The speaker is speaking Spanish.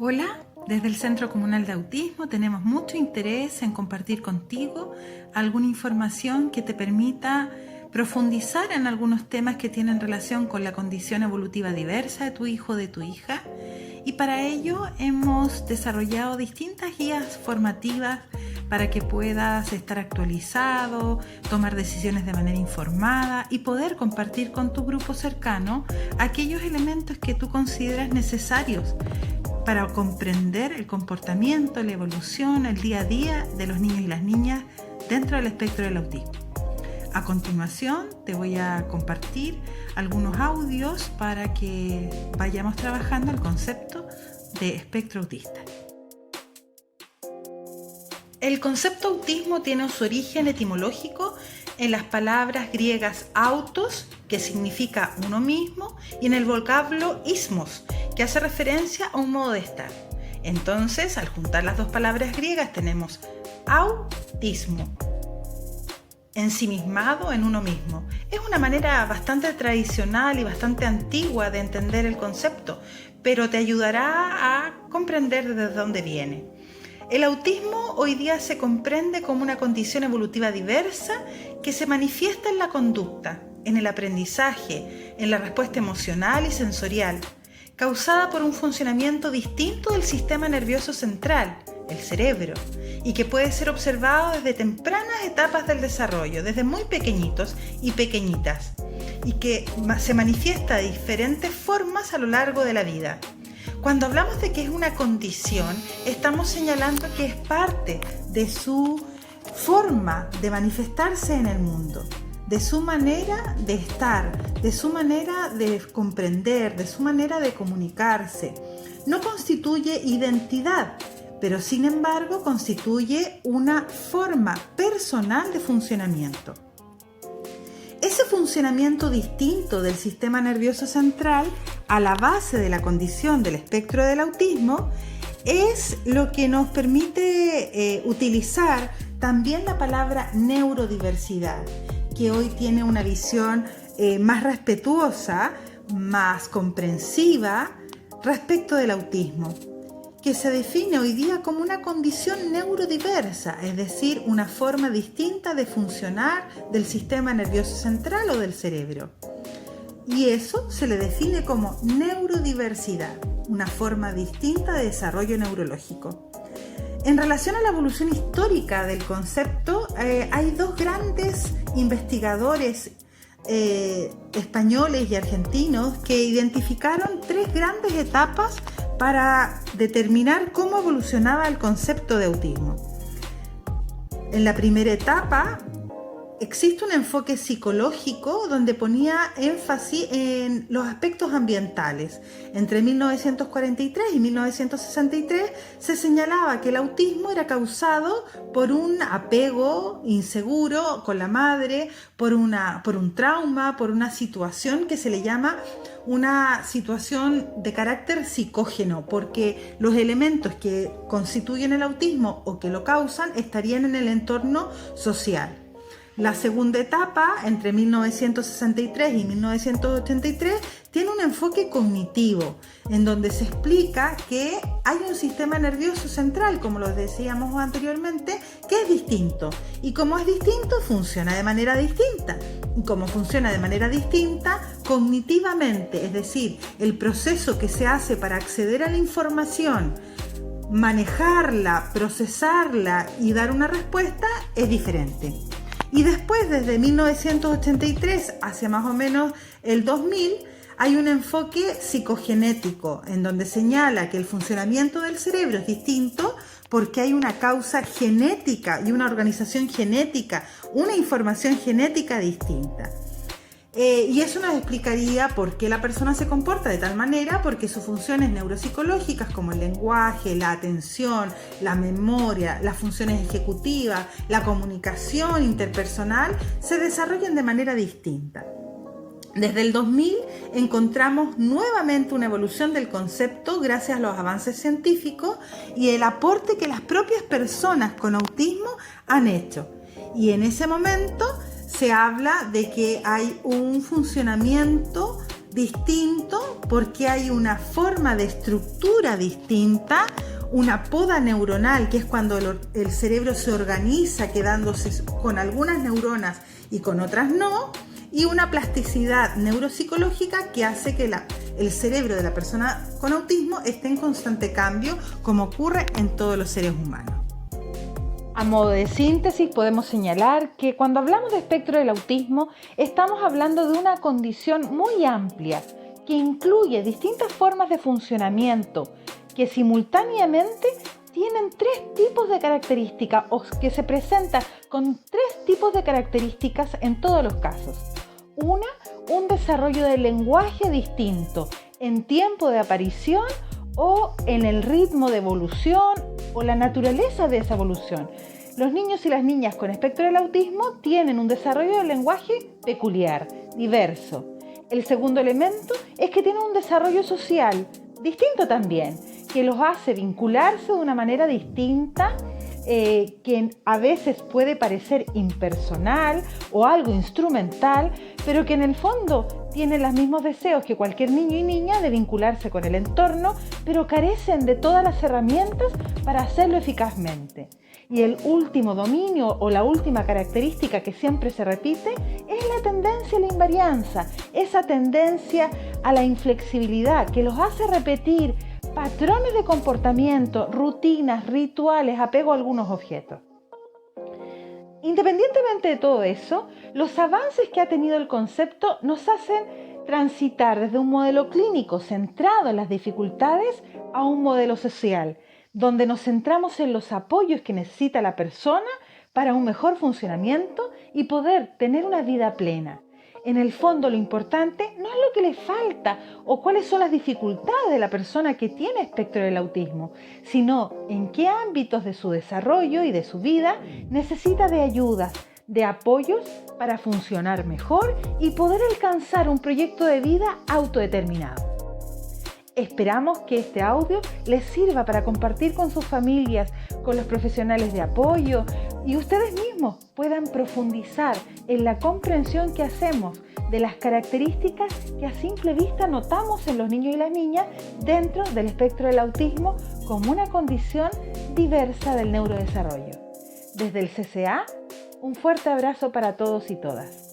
Hola, desde el Centro Comunal de Autismo tenemos mucho interés en compartir contigo alguna información que te permita profundizar en algunos temas que tienen relación con la condición evolutiva diversa de tu hijo o de tu hija, y para ello hemos desarrollado distintas guías formativas para que puedas estar actualizado, tomar decisiones de manera informada y poder compartir con tu grupo cercano aquellos elementos que tú consideras necesarios para comprender el comportamiento, la evolución, el día a día de los niños y las niñas dentro del espectro del autismo. A continuación te voy a compartir algunos audios para que vayamos trabajando el concepto de espectro autista. El concepto autismo tiene su origen etimológico en las palabras griegas autos, que significa uno mismo, y en el vocablo ismos, que hace referencia a un modo de estar. Entonces, al juntar las dos palabras griegas tenemos autismo, ensimismado en uno mismo. Es una manera bastante tradicional y bastante antigua de entender el concepto, pero te ayudará a comprender desde dónde viene. El autismo hoy día se comprende como una condición evolutiva diversa que se manifiesta en la conducta, en el aprendizaje, en la respuesta emocional y sensorial, causada por un funcionamiento distinto del sistema nervioso central, el cerebro, y que puede ser observado desde tempranas etapas del desarrollo, desde muy pequeñitos y pequeñitas, y que se manifiesta de diferentes formas a lo largo de la vida. Cuando hablamos de que es una condición, estamos señalando que es parte de su forma de manifestarse en el mundo, de su manera de estar, de su manera de comprender, de su manera de comunicarse. No constituye identidad, pero sin embargo constituye una forma personal de funcionamiento. Ese funcionamiento distinto del sistema nervioso central a la base de la condición del espectro del autismo es lo que nos permite utilizar también la palabra neurodiversidad, que hoy tiene una visión más respetuosa, más comprensiva respecto del autismo, que se define hoy día como una condición neurodiversa, es decir, una forma distinta de funcionar del sistema nervioso central o del cerebro. Y eso se le define como neurodiversidad, una forma distinta de desarrollo neurológico. En relación a la evolución histórica del concepto, hay dos grandes investigadores españoles y argentinos que identificaron tres grandes etapas para determinar cómo evolucionaba el concepto de autismo. En la primera etapa existe un enfoque psicológico donde ponía énfasis en los aspectos ambientales. Entre 1943 y 1963 se señalaba que el autismo era causado por un apego inseguro con la madre, por un trauma, por una situación que se le llama una situación de carácter psicógeno, porque los elementos que constituyen el autismo o que lo causan estarían en el entorno social. La segunda etapa, entre 1963 y 1983, tiene un enfoque cognitivo, en donde se explica que hay un sistema nervioso central, como lo decíamos anteriormente, que es distinto. Y como es distinto, funciona de manera distinta. Y como funciona de manera distinta, cognitivamente, es decir, el proceso que se hace para acceder a la información, manejarla, procesarla y dar una respuesta, es diferente. Y después, desde 1983 hacia más o menos el 2000, hay un enfoque psicogenético en donde señala que el funcionamiento del cerebro es distinto porque hay una causa genética y una organización genética, una información genética distinta. Y eso nos explicaría por qué la persona se comporta de tal manera, porque sus funciones neuropsicológicas como el lenguaje, la atención, la memoria, las funciones ejecutivas, la comunicación interpersonal se desarrollan de manera distinta. Desde el 2000 encontramos nuevamente una evolución del concepto gracias a los avances científicos y el aporte que las propias personas con autismo han hecho. Y en ese momento se habla de que hay un funcionamiento Distinto porque hay una forma de estructura distinta, una poda neuronal, que es cuando el cerebro se organiza quedándose con algunas neuronas y con otras no, y una plasticidad neuropsicológica que hace que el cerebro de la persona con autismo esté en constante cambio, como ocurre en todos los seres humanos. A modo de síntesis, podemos señalar que cuando hablamos de espectro del autismo, estamos hablando de una condición muy amplia que incluye distintas formas de funcionamiento que simultáneamente tienen tres tipos de características o que se presentan con tres tipos de características en todos los casos. Una, un desarrollo del lenguaje distinto en tiempo de aparición o en el ritmo de evolución o la naturaleza de esa evolución. Los niños y las niñas con espectro del autismo tienen un desarrollo del lenguaje peculiar, diverso. El segundo elemento es que tienen un desarrollo social distinto también, que los hace vincularse de una manera distinta, que a veces puede parecer impersonal o algo instrumental, pero que en el fondo tienen los mismos deseos que cualquier niño y niña de vincularse con el entorno, pero carecen de todas las herramientas para hacerlo eficazmente. Y el último dominio o la última característica que siempre se repite es la tendencia a la invarianza, esa tendencia a la inflexibilidad que los hace repetir patrones de comportamiento, rutinas, rituales, apego a algunos objetos. Independientemente de todo eso, los avances que ha tenido el concepto nos hacen transitar desde un modelo clínico centrado en las dificultades a un modelo social, donde nos centramos en los apoyos que necesita la persona para un mejor funcionamiento y poder tener una vida plena. En el fondo, lo importante no es lo que le falta o cuáles son las dificultades de la persona que tiene espectro del autismo, sino en qué ámbitos de su desarrollo y de su vida necesita de ayudas, de apoyos para funcionar mejor y poder alcanzar un proyecto de vida autodeterminado. Esperamos que este audio les sirva para compartir con sus familias, con los profesionales de apoyo y ustedes mismos puedan profundizar en la comprensión que hacemos de las características que a simple vista notamos en los niños y las niñas dentro del espectro del autismo como una condición diversa del neurodesarrollo. Desde el CCA, un fuerte abrazo para todos y todas.